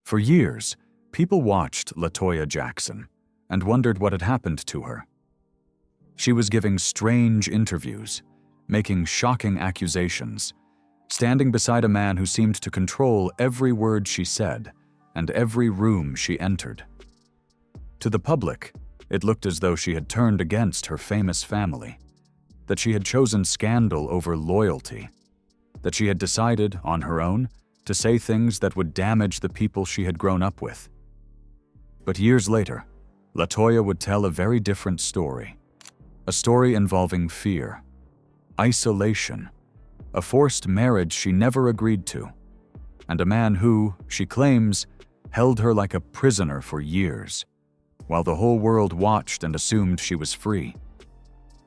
For years, people watched Toya Jackson and wondered what had happened to her. She was giving strange interviews, making shocking accusations, standing beside a man who seemed to control every word she said and every room she entered. To the public, it looked as though she had turned against her famous family, that she had chosen scandal over loyalty, that she had decided, on her own, to say things that would damage the people she had grown up with. But years later, Toya would tell a very different story. A story involving fear, isolation, a forced marriage she never agreed to, and a man who, she claims, held her like a prisoner for years, while the whole world watched and assumed she was free.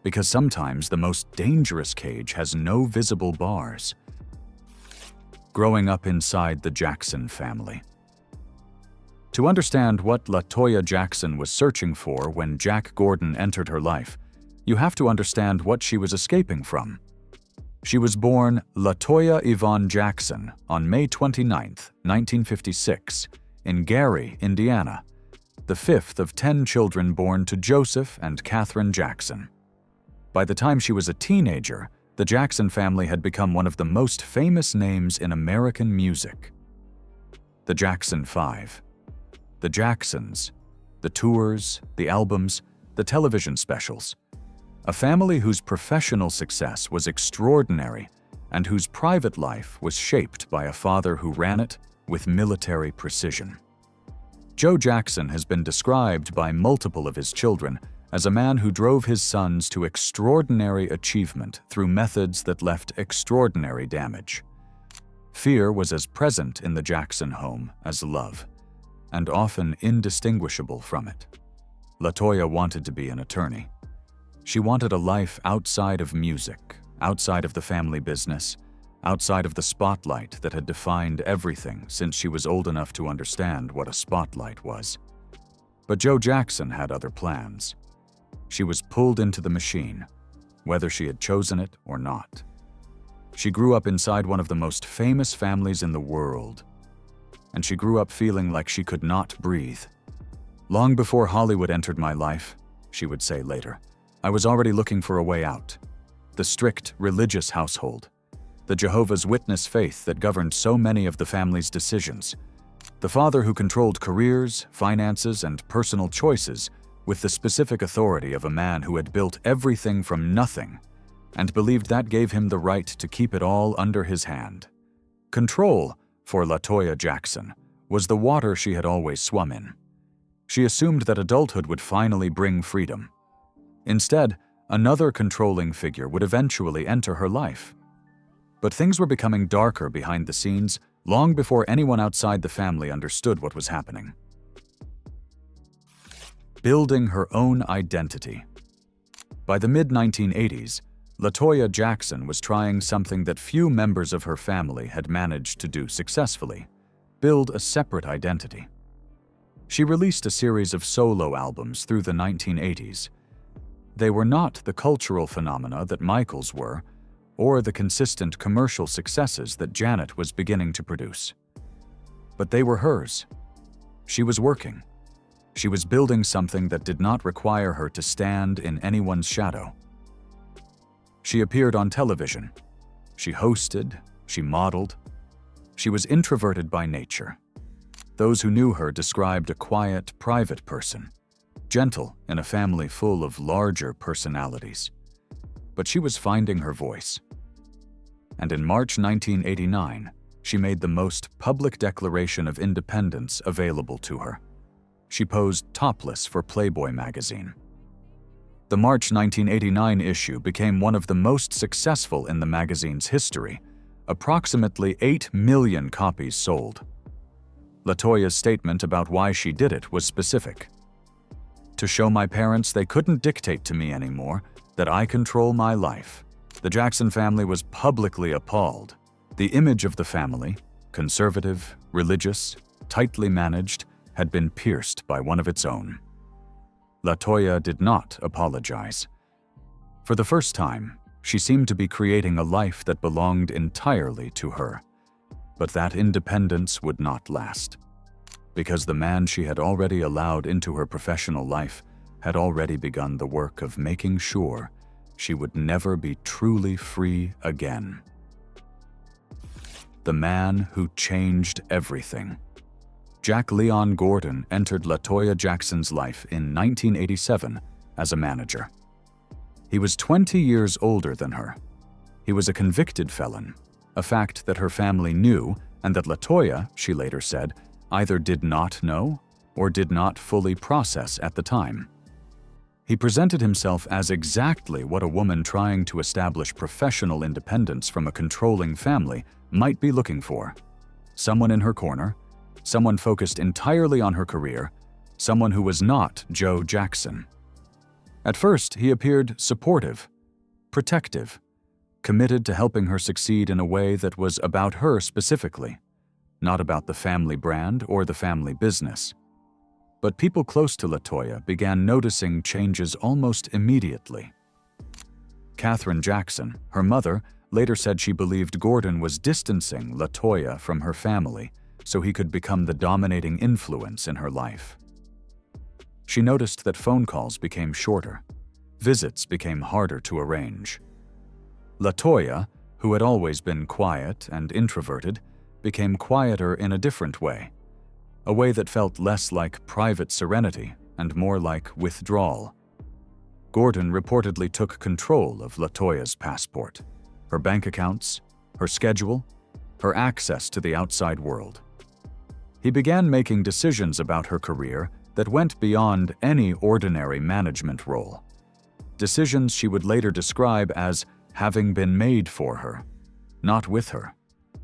Because sometimes the most dangerous cage has no visible bars. Growing up inside the Jackson family. To understand what Toya Jackson was searching for when Jack Gordon entered her life, you have to understand what she was escaping from. She was born Toya Yvonne Jackson on May 29, 1956, in Gary, Indiana, the fifth of 10 children born to Joseph and Catherine Jackson. By the time she was a teenager, the Jackson family had become one of the most famous names in American music. The Jackson Five, the Jacksons, the tours, the albums, the television specials. A family whose professional success was extraordinary and whose private life was shaped by a father who ran it with military precision. Joe Jackson has been described by multiple of his children as a man who drove his sons to extraordinary achievement through methods that left extraordinary damage. Fear was as present in the Jackson home as love, and often indistinguishable from it. Toya wanted to be an attorney. She wanted a life outside of music, outside of the family business, outside of the spotlight that had defined everything since she was old enough to understand what a spotlight was. But Joe Jackson had other plans. She was pulled into the machine, whether she had chosen it or not. She grew up inside one of the most famous families in the world, and she grew up feeling like she could not breathe. Long before Hollywood entered my life, she would say later, I was already looking for a way out. The strict religious household, the Jehovah's Witness faith that governed so many of the family's decisions, the father who controlled careers, finances, and personal choices with the specific authority of a man who had built everything from nothing and believed that gave him the right to keep it all under his hand. Control, for Toya Jackson, was the water she had always swum in. She assumed that adulthood would finally bring freedom. Instead, another controlling figure would eventually enter her life. But things were becoming darker behind the scenes long before anyone outside the family understood what was happening. Building her own identity. By the mid-1980s, Toya Jackson was trying something that few members of her family had managed to do successfully: build a separate identity. She released a series of solo albums through the 1980s. They were not the cultural phenomena that Michael's were, or the consistent commercial successes that Janet was beginning to produce. But they were hers. She was working. She was building something that did not require her to stand in anyone's shadow. She appeared on television. She hosted. She modeled. She was introverted by nature. Those who knew her described a quiet, private person, gentle in a family full of larger personalities. But she was finding her voice. And in March 1989, she made the most public declaration of independence available to her. She posed topless for Playboy magazine. The March 1989 issue became one of the most successful in the magazine's history. Approximately 8 million copies sold. Toya's statement about why she did it was specific. To show my parents they couldn't dictate to me anymore, that I control my life. The Jackson family was publicly appalled. The image of the family, conservative, religious, tightly managed, had been pierced by one of its own. Toya did not apologize. For the first time, she seemed to be creating a life that belonged entirely to her. But that independence would not last. because the man she had already allowed into her professional life had already begun the work of making sure she would never be truly free again. The man who changed everything. Jack Leon Gordon entered LaToya Jackson's life in 1987 as a manager. He was 20 years older than her. He was a convicted felon, a fact that her family knew and that LaToya, she later said, either did not know or did not fully process at the time. He presented himself as exactly what a woman trying to establish professional independence from a controlling family might be looking for. Someone in her corner, someone focused entirely on her career, someone who was not Joe Jackson. At first, he appeared supportive, protective, committed to helping her succeed in a way that was about her specifically, not about the family brand or the family business. But people close to LaToya began noticing changes almost immediately. Katherine Jackson, her mother, later said she believed Gordon was distancing LaToya from her family so he could become the dominating influence in her life. She noticed that phone calls became shorter. Visits became harder to arrange. LaToya, who had always been quiet and introverted, became quieter in a different way, a way that felt less like private serenity and more like withdrawal. Gordon reportedly took control of LaToya's passport, her bank accounts, her schedule, her access to the outside world. He began making decisions about her career that went beyond any ordinary management role. Decisions she would later describe as having been made for her, not with her,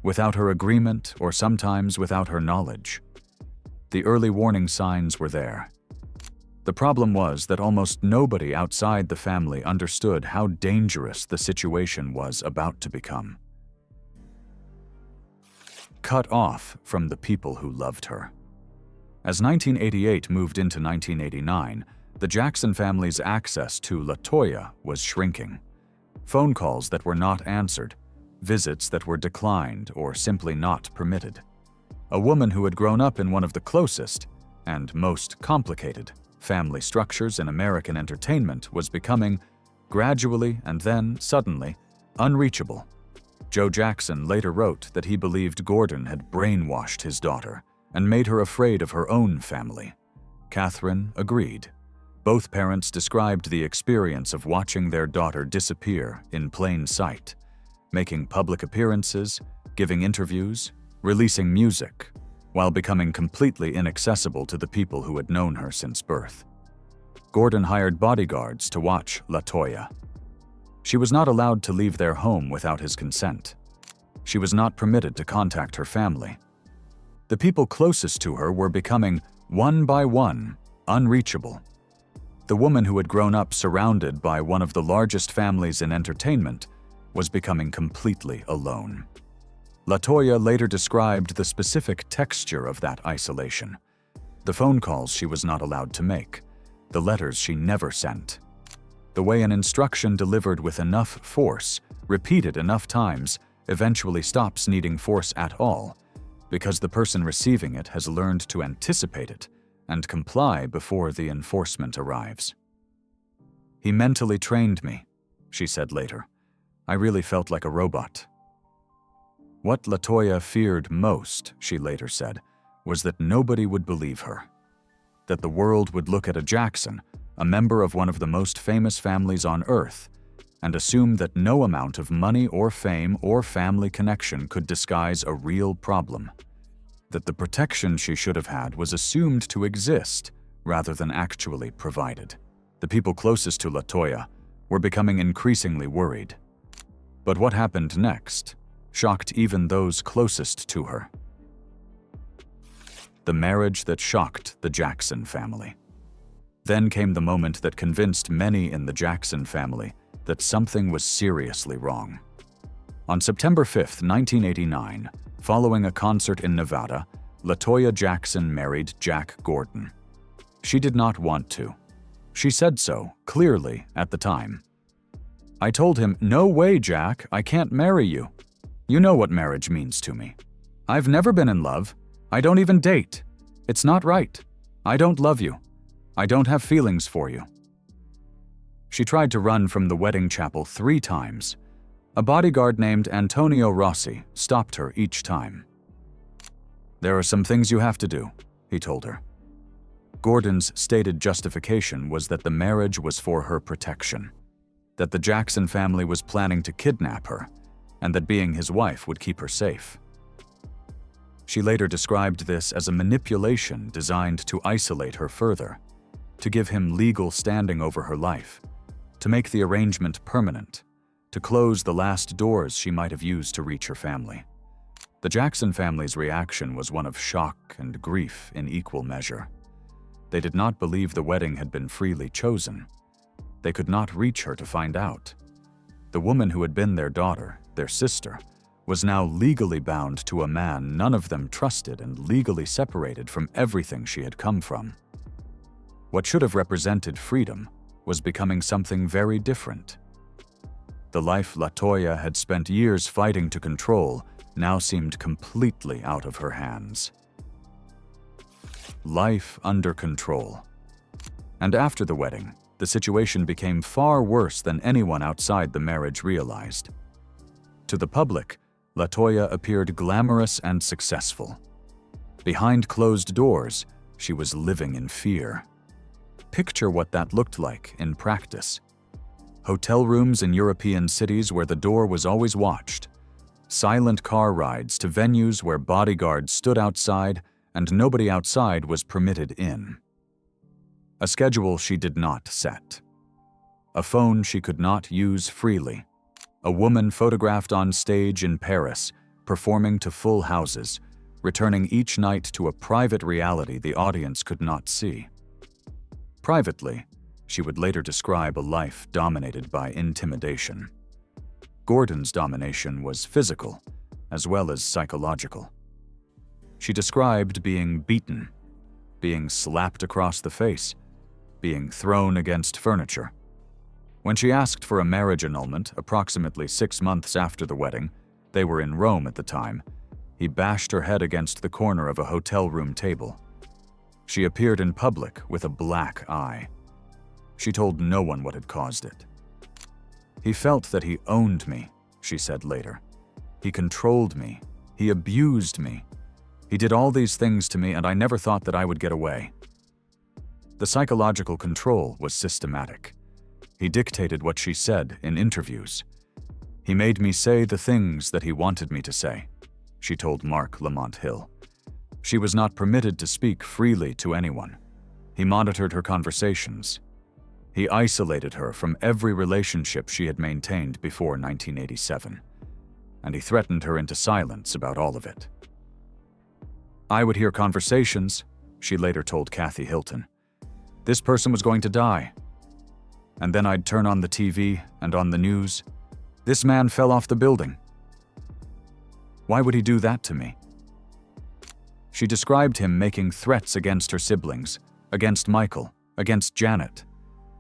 without her agreement or sometimes without her knowledge. The early warning signs were there. The problem was that almost nobody outside the family understood how dangerous the situation was about to become. Cut off from the people who loved her. As 1988 moved into 1989, the Jackson family's access to LaToya was shrinking. Phone calls that were not answered, visits that were declined or simply not permitted. A woman who had grown up in one of the closest and most complicated family structures in American entertainment was becoming, gradually and then suddenly, unreachable. Joe Jackson later wrote that he believed Gordon had brainwashed his daughter and made her afraid of her own family. Katherine agreed. Both parents described the experience of watching their daughter disappear in plain sight, making public appearances, giving interviews, releasing music, while becoming completely inaccessible to the people who had known her since birth. Gordon hired bodyguards to watch LaToya. She was not allowed to leave their home without his consent. She was not permitted to contact her family. The people closest to her were becoming, one by one, unreachable. The woman who had grown up surrounded by one of the largest families in entertainment was becoming completely alone. LaToya later described the specific texture of that isolation. The phone calls she was not allowed to make, the letters she never sent. The way an instruction delivered with enough force, repeated enough times, eventually stops needing force at all, because the person receiving it has learned to anticipate it and comply before the enforcement arrives. "He mentally trained me," she said later. "I really felt like a robot." What LaToya feared most, she later said, was that nobody would believe her. That the world would look at a Jackson, a member of one of the most famous families on earth, and assume that no amount of money or fame or family connection could disguise a real problem. That the protection she should have had was assumed to exist rather than actually provided. The people closest to LaToya were becoming increasingly worried. But what happened next shocked even those closest to her. The marriage that shocked the Jackson family. Then came the moment that convinced many in the Jackson family that something was seriously wrong. On September 5, 1989, following a concert in Nevada, LaToya Jackson married Jack Gordon. She did not want to. She said so, clearly, at the time. "I told him, 'No way, Jack, I can't marry you. You know what marriage means to me. I've never been in love. I don't even date. "It's not right. I don't love you. I don't have feelings for you." She tried to run from the wedding chapel 3 times. A bodyguard named Antonio Rossi stopped her each time. "There are some things you have to do," he told her. Gordon's stated justification was that the marriage was for her protection, that the Jackson family was planning to kidnap her, and that being his wife would keep her safe. She later described this as a manipulation designed to isolate her further, to give him legal standing over her life, to make the arrangement permanent, to close the last doors she might have used to reach her family. The Jackson family's reaction was one of shock and grief in equal measure. They did not believe the wedding had been freely chosen. They could not reach her to find out. The woman who had been their daughter, their sister, was now legally bound to a man none of them trusted and legally separated from everything she had come from. What should have represented freedom was becoming something very different. The life LaToya had spent years fighting to control now seemed completely out of her hands. Life under control. And after the wedding, the situation became far worse than anyone outside the marriage realized. To the public, LaToya appeared glamorous and successful. Behind closed doors, she was living in fear. Picture what that looked like in practice. Hotel rooms in European cities where the door was always watched. Silent car rides to venues where bodyguards stood outside and nobody outside was permitted in. A schedule she did not set. A phone she could not use freely. A woman photographed on stage in Paris, performing to full houses, returning each night to a private reality the audience could not see. Privately, she would later describe a life dominated by intimidation. Gordon's domination was physical, as well as psychological. She described being beaten, being slapped across the face, being thrown against furniture. When she asked for a marriage annulment approximately 6 months after the wedding, they were in Rome at the time, he bashed her head against the corner of a hotel room table. She appeared in public with a black eye. She told no one what had caused it. "He felt that he owned me," she said later. "He controlled me. He abused me. He did all these things to me and I never thought that I would get away." The psychological control was systematic. He dictated what she said in interviews. "He made me say the things that he wanted me to say," she told Mark Lamont Hill. She was not permitted to speak freely to anyone. He monitored her conversations. He isolated her from every relationship she had maintained before 1987, and he threatened her into silence about all of it. "I would hear conversations," she later told Kathy Hilton. "This person was going to die. And then I'd turn on the TV and on the news, 'This man fell off the building.' Why would he do that to me?" She described him making threats against her siblings, against Michael, against Janet,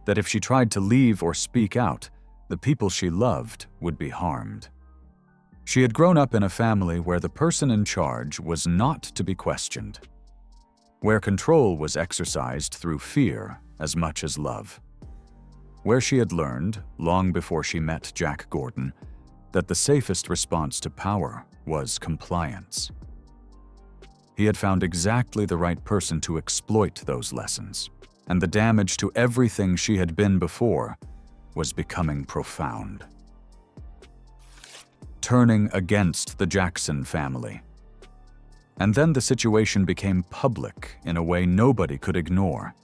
that if she tried to leave or speak out, the people she loved would be harmed. She had grown up in a family where the person in charge was not to be questioned, where control was exercised through fear as much as love, where she had learned, long before she met Jack Gordon, that the safest response to power was compliance. He had found exactly the right person to exploit those lessons, and the damage to everything she had been before was becoming profound. Turning against the Jackson family. And then the situation became public in a way nobody could ignore.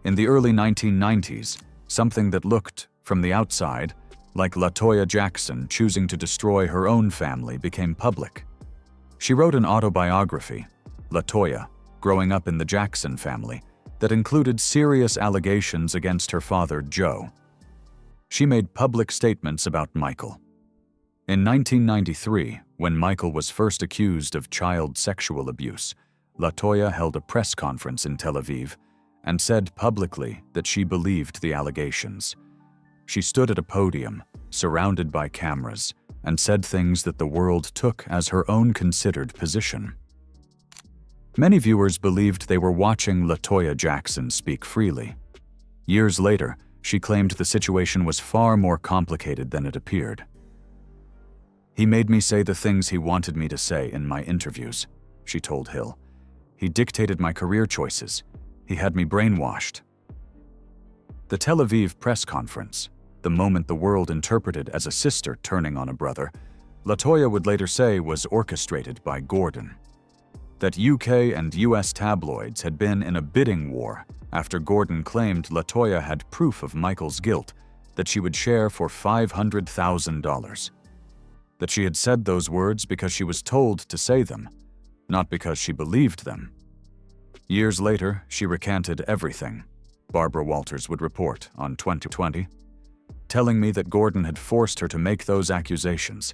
In the early 1990s, something that looked, from the outside, like LaToya Jackson choosing to destroy her own family became public. She wrote an autobiography, LaToya, Growing Up in the Jackson Family, that included serious allegations against her father, Joe. She made public statements about Michael. In 1993, when Michael was first accused of child sexual abuse, LaToya held a press conference in Tel Aviv and said publicly that she believed the allegations. She stood at a podium, surrounded by cameras, and said things that the world took as her own considered position. Many viewers believed they were watching LaToya Jackson speak freely. Years later, she claimed the situation was far more complicated than it appeared. "He made me say the things he wanted me to say in my interviews," she told Hill. "He dictated my career choices. He had me brainwashed." The Tel Aviv press conference, the moment the world interpreted as a sister turning on a brother, LaToya would later say was orchestrated by Gordon. That UK and US tabloids had been in a bidding war after Gordon claimed LaToya had proof of Michael's guilt that she would share for $500,000. That she had said those words because she was told to say them, not because she believed them. Years later, she recanted everything, Barbara Walters would report on 2020, telling me that Gordon had forced her to make those accusations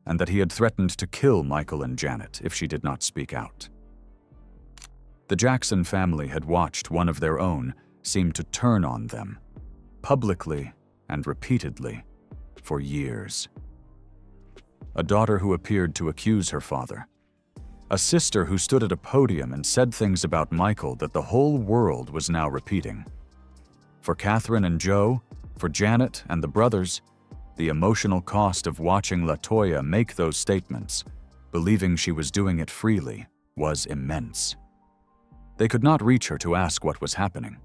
and that he had threatened to kill Michael and Janet if she did not speak out. The Jackson family had watched one of their own seem to turn on them, publicly and repeatedly, for years. A daughter who appeared to accuse her father. A sister who stood at a podium and said things about Michael that the whole world was now repeating. For Catherine and Joe, for Janet and the brothers, the emotional cost of watching LaToya make those statements, believing she was doing it freely, was immense. They could not reach her to ask what was happening.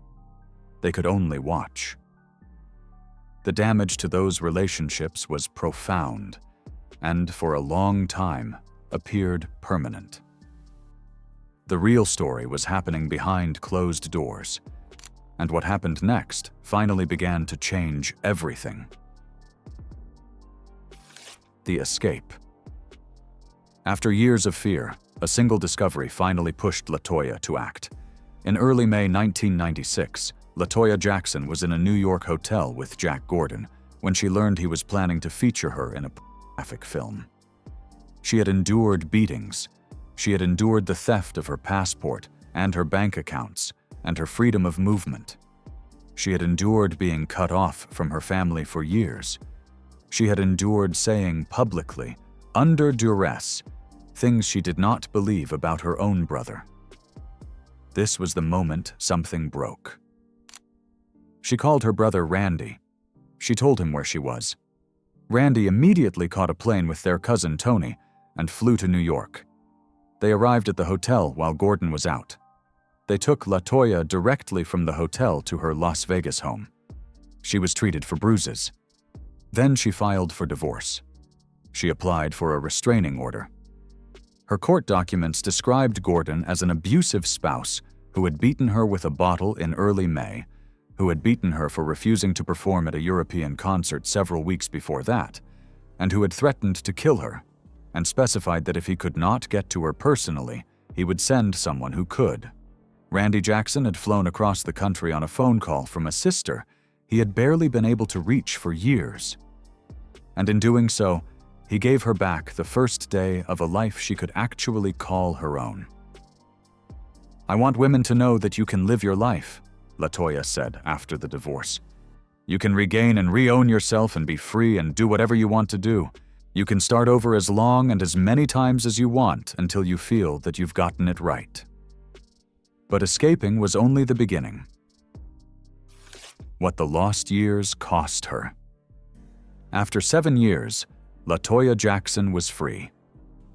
They could only watch. The damage to those relationships was profound, and for a long time appeared permanent. The real story was happening behind closed doors, and what happened next finally began to change everything. The escape. After years of fear, a single discovery finally pushed LaToya to act. In early May 1996, LaToya Jackson was in a New York hotel with Jack Gordon when she learned he was planning to feature her in a pornographic film. She had endured beatings. She had endured the theft of her passport and her bank accounts and her freedom of movement. She had endured being cut off from her family for years. She had endured saying publicly, under duress, things she did not believe about her own brother. This was the moment something broke. She called her brother Randy. She told him where she was. Randy immediately caught a plane with their cousin Tony and flew to New York. They arrived at the hotel while Gordon was out. They took LaToya directly from the hotel to her Las Vegas home. She was treated for bruises. Then she filed for divorce. She applied for a restraining order. Her court documents described Gordon as an abusive spouse who had beaten her with a bottle in early May, who had beaten her for refusing to perform at a European concert several weeks before that, and who had threatened to kill her, and specified that if he could not get to her personally, he would send someone who could. Randy Jackson had flown across the country on a phone call from a sister he had barely been able to reach for years. And in doing so, he gave her back the first day of a life she could actually call her own. "I want women to know that you can live your life," LaToya said after the divorce. "You can regain and re-own yourself and be free and do whatever you want to do. You can start over as long and as many times as you want until you feel that you've gotten it right." But escaping was only the beginning. What the lost years cost her. After 7 years, LaToya Jackson was free,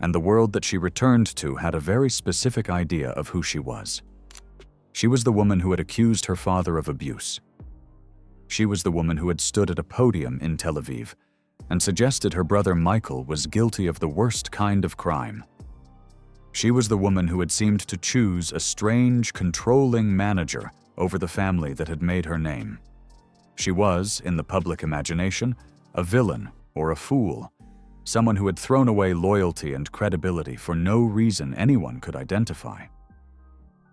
and the world that she returned to had a very specific idea of who she was. She was the woman who had accused her father of abuse. She was the woman who had stood at a podium in Tel Aviv and suggested her brother Michael was guilty of the worst kind of crime. She was the woman who had seemed to choose a strange, controlling manager over the family that had made her name. She was, in the public imagination, a villain or a fool, someone who had thrown away loyalty and credibility for no reason anyone could identify.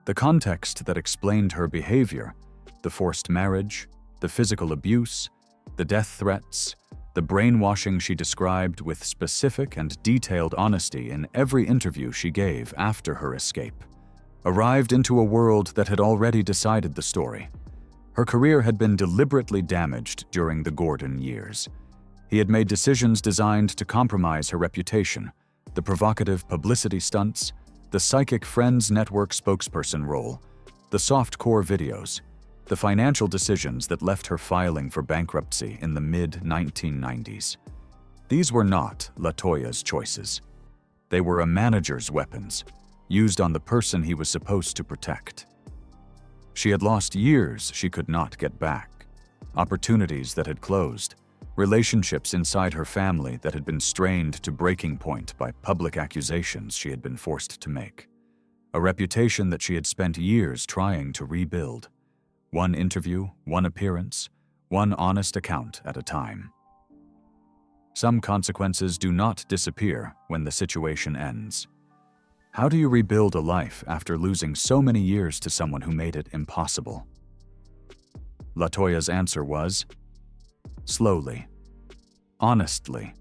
The context that explained her behavior, the forced marriage, the physical abuse, the death threats, the brainwashing she described with specific and detailed honesty in every interview she gave after her escape, arrived into a world that had already decided the story. Her career had been deliberately damaged during the Gordon years. He had made decisions designed to compromise her reputation, the provocative publicity stunts, the Psychic Friends Network spokesperson role, the soft-core videos, the financial decisions that left her filing for bankruptcy in the mid-1990s. These were not LaToya's choices. They were a manager's weapons, used on the person he was supposed to protect. She had lost years she could not get back, opportunities that had closed, relationships inside her family that had been strained to breaking point by public accusations she had been forced to make, a reputation that she had spent years trying to rebuild. One interview, one appearance, one honest account at a time. Some consequences do not disappear when the situation ends. How do you rebuild a life after losing so many years to someone who made it impossible? LaToya's answer was, slowly, honestly,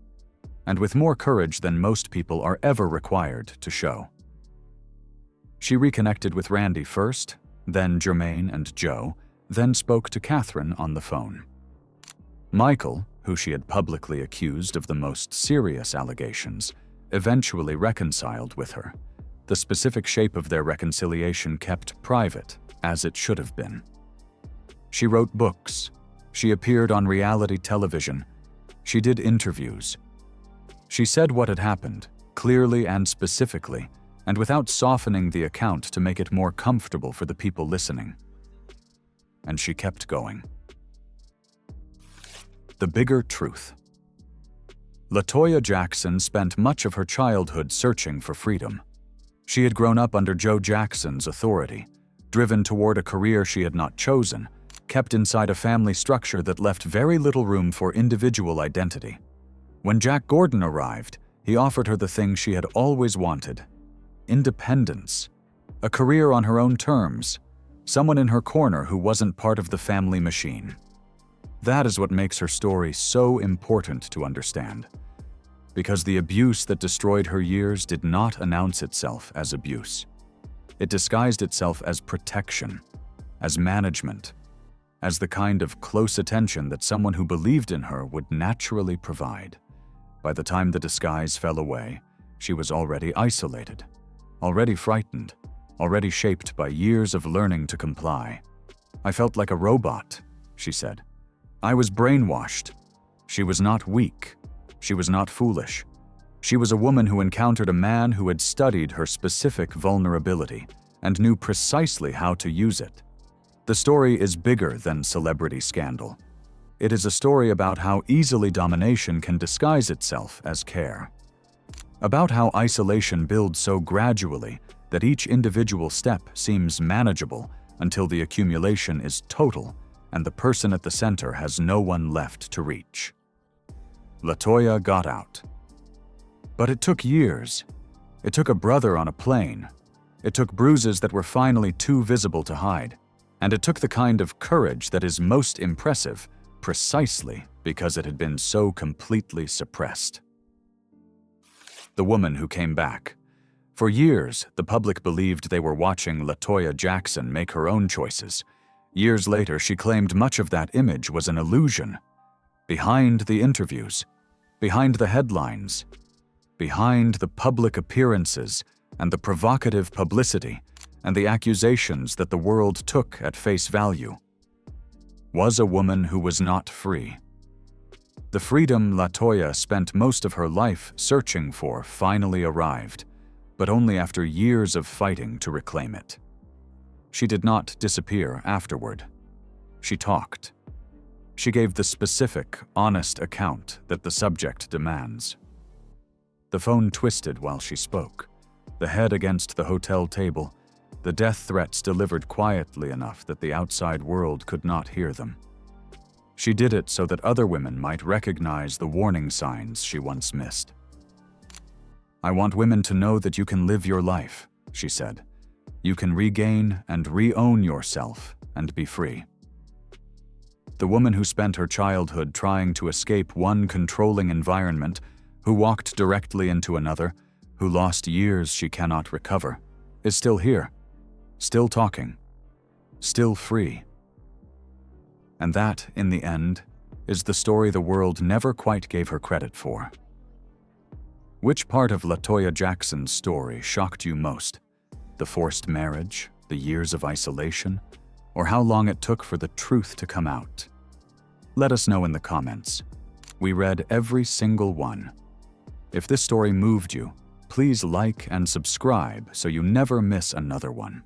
and with more courage than most people are ever required to show. She reconnected with Randy first, then Jermaine and Joe, then spoke to Catherine on the phone. Michael, who she had publicly accused of the most serious allegations, eventually reconciled with her. The specific shape of their reconciliation kept private, as it should have been. She wrote books. She appeared on reality television. She did interviews. She said what had happened, clearly and specifically, and without softening the account to make it more comfortable for the people listening. And she kept going. The bigger truth. LaToya Jackson spent much of her childhood searching for freedom. She had grown up under Joe Jackson's authority, driven toward a career she had not chosen, kept inside a family structure that left very little room for individual identity. When Jack Gordon arrived, he offered her the thing she had always wanted: independence, a career on her own terms, someone in her corner who wasn't part of the family machine. That is what makes her story so important to understand. Because the abuse that destroyed her years did not announce itself as abuse. It disguised itself as protection, as management, as the kind of close attention that someone who believed in her would naturally provide. By the time the disguise fell away, she was already isolated, already frightened, already shaped by years of learning to comply. "I felt like a robot," she said. "I was brainwashed." She was not weak. She was not foolish. She was a woman who encountered a man who had studied her specific vulnerability and knew precisely how to use it. The story is bigger than celebrity scandal. It is a story about how easily domination can disguise itself as care. About how isolation builds so gradually that each individual step seems manageable until the accumulation is total and the person at the center has no one left to reach. LaToya got out. But it took years. It took a brother on a plane. It took bruises that were finally too visible to hide. And it took the kind of courage that is most impressive precisely because it had been so completely suppressed. The woman who came back. For years, the public believed they were watching LaToya Jackson make her own choices. Years later, she claimed much of that image was an illusion. Behind the interviews, behind the headlines, behind the public appearances and the provocative publicity and the accusations that the world took at face value, was a woman who was not free. The freedom LaToya spent most of her life searching for finally arrived, but only after years of fighting to reclaim it. She did not disappear afterward. She talked. She gave the specific, honest account that the subject demands. The phone twisted while she spoke, the head against the hotel table, the death threats delivered quietly enough that the outside world could not hear them. She did it so that other women might recognize the warning signs she once missed. "I want women to know that you can live your life," she said. "You can regain and re-own yourself and be free." The woman who spent her childhood trying to escape one controlling environment, who walked directly into another, who lost years she cannot recover, is still here, still talking, still free. And that, in the end, is the story the world never quite gave her credit for. Which part of LaToya Jackson's story shocked you most? The forced marriage, the years of isolation, or how long it took for the truth to come out? Let us know in the comments. We read every single one. If this story moved you, please like and subscribe so you never miss another one.